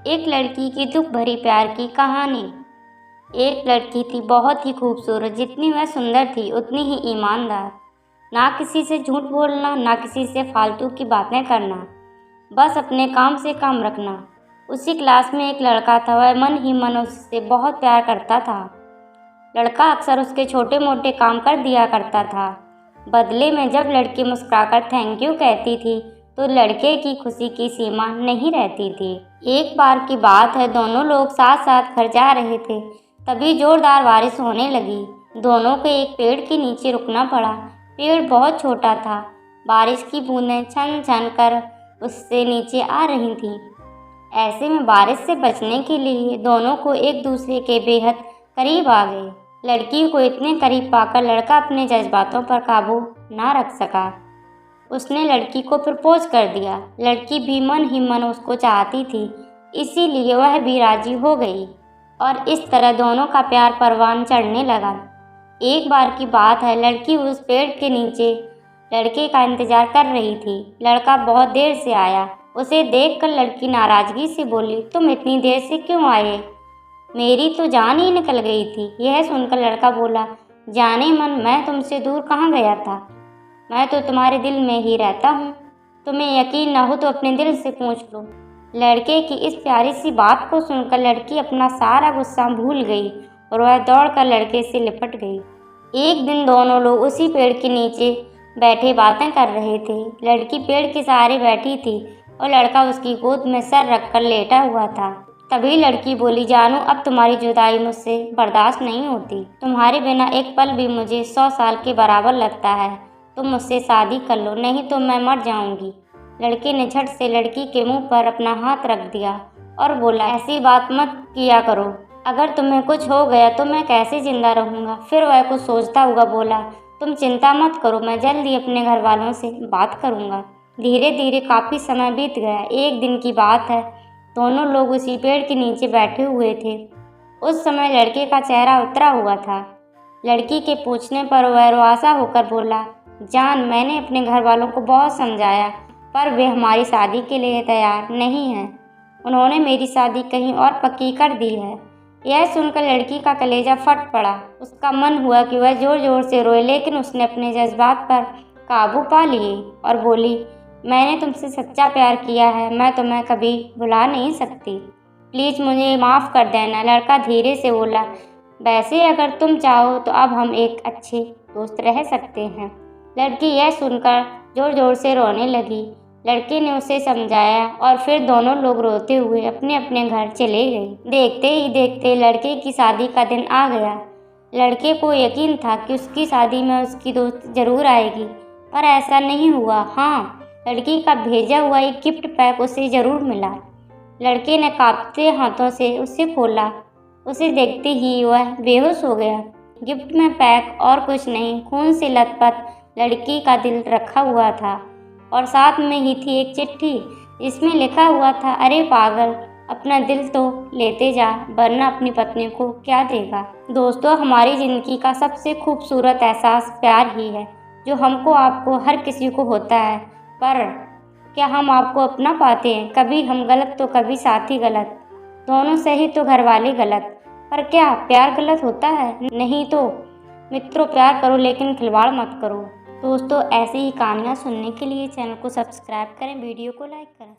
एक लड़की की दुख भरी प्यार की कहानी। एक लड़की थी बहुत ही खूबसूरत। जितनी वह सुंदर थी उतनी ही ईमानदार। ना किसी से झूठ बोलना, ना किसी से फालतू की बातें करना, बस अपने काम से काम रखना। उसी क्लास में एक लड़का था। वह मन ही मन उससे बहुत प्यार करता था। लड़का अक्सर उसके छोटे मोटे काम कर दिया करता था। बदले में जब लड़की मुस्कुराकर थैंक यू कहती थी तो लड़के की खुशी की सीमा नहीं रहती थी। एक बार की बात है, दोनों लोग साथ साथ घर जा रहे थे। तभी जोरदार बारिश होने लगी। दोनों को एक पेड़ के नीचे रुकना पड़ा। पेड़ बहुत छोटा था। बारिश की बूंदें छन छन कर उससे नीचे आ रही थीं। ऐसे में बारिश से बचने के लिए दोनों को एक दूसरे के बेहद करीब आ गए। लड़की को इतने करीब पाकर लड़का अपने जज्बातों पर काबू ना रख सका। उसने लड़की को प्रपोज कर दिया। लड़की भी मन ही मन उसको चाहती थी, इसीलिए वह भी राजी हो गई और इस तरह दोनों का प्यार परवान चढ़ने लगा। एक बार की बात है, लड़की उस पेड़ के नीचे लड़के का इंतजार कर रही थी। लड़का बहुत देर से आया। उसे देखकर लड़की नाराजगी से बोली, तुम इतनी देर से क्यों आए? मेरी तो जान ही निकल गई थी। यह सुनकर लड़का बोला, जाने मन, मैं तुमसे दूर कहाँ गया था। मैं तो तुम्हारे दिल में ही रहता हूँ। तुम्हें यकीन न हो तो अपने दिल से पूछ लो। लड़के की इस प्यारी सी बात को सुनकर लड़की अपना सारा गुस्सा भूल गई और वह दौड़कर लड़के से लिपट गई। एक दिन दोनों लोग उसी पेड़ के नीचे बैठे बातें कर रहे थे। लड़की पेड़ के सहारे बैठी थी और लड़का उसकी गोद में सर रखकर लेटा हुआ था। तभी लड़की बोली, जानू, अब तुम्हारी जुदाई मुझसे बर्दाश्त नहीं होती। तुम्हारे बिना एक पल भी मुझे 100 साल के बराबर लगता है। तुम मुझसे शादी कर लो, नहीं तो मैं मर जाऊंगी। लड़के ने झट से लड़की के मुंह पर अपना हाथ रख दिया और बोला, ऐसी बात मत किया करो। अगर तुम्हें कुछ हो गया तो मैं कैसे जिंदा रहूँगा। फिर वह कुछ सोचता हुआ बोला, तुम चिंता मत करो, मैं जल्दी अपने घर वालों से बात करूँगा। धीरे धीरे काफ़ी समय बीत गया। एक दिन की बात है, दोनों लोग उसी पेड़ के नीचे बैठे हुए थे। उस समय लड़के का चेहरा उतरा हुआ था। लड़की के पूछने पर वह रुआसा होकर बोला, जान, मैंने अपने घर वालों को बहुत समझाया पर वे हमारी शादी के लिए तैयार नहीं हैं। उन्होंने मेरी शादी कहीं और पक्की कर दी है। यह सुनकर लड़की का कलेजा फट पड़ा। उसका मन हुआ कि वह जोर जोर से रोए, लेकिन उसने अपने जज्बात पर काबू पा लिए और बोली, मैंने तुमसे सच्चा प्यार किया है, मैं तुम्हें कभी भुला नहीं सकती। प्लीज़ मुझे माफ़ कर देना। लड़का धीरे से बोला, वैसे अगर तुम चाहो तो अब हम एक अच्छे दोस्त रह सकते हैं। लड़की यह सुनकर जोर जोर से रोने लगी। लड़के ने उसे समझाया और फिर दोनों लोग रोते हुए अपने अपने घर चले गए। देखते ही देखते लड़के की शादी का दिन आ गया। लड़के को यकीन था कि उसकी शादी में उसकी दोस्त जरूर आएगी, पर ऐसा नहीं हुआ। हाँ, लड़की का भेजा हुआ एक गिफ्ट पैक उसे जरूर मिला। लड़के ने कांपते हाथों से उसे खोला। उसे देखते ही वह बेहोश हो गया। गिफ्ट में पैक और कुछ नहीं, खून से लथपथ लड़की का दिल रखा हुआ था और साथ में ही थी एक चिट्ठी जिसमें लिखा हुआ था, अरे पागल, अपना दिल तो लेते जा, वरना अपनी पत्नी को क्या देगा। दोस्तों, हमारी ज़िंदगी का सबसे खूबसूरत एहसास प्यार ही है, जो हमको आपको हर किसी को होता है। पर क्या हम आपको अपना पाते हैं? कभी हम गलत तो कभी साथी गलत, दोनों सही तो घर वाले गलत। पर क्या प्यार गलत होता है? नहीं तो मित्रों, प्यार करो लेकिन खिलवाड़ मत करो। दोस्तों, ऐसी ही कहानियाँ सुनने के लिए चैनल को सब्सक्राइब करें, वीडियो को लाइक करें।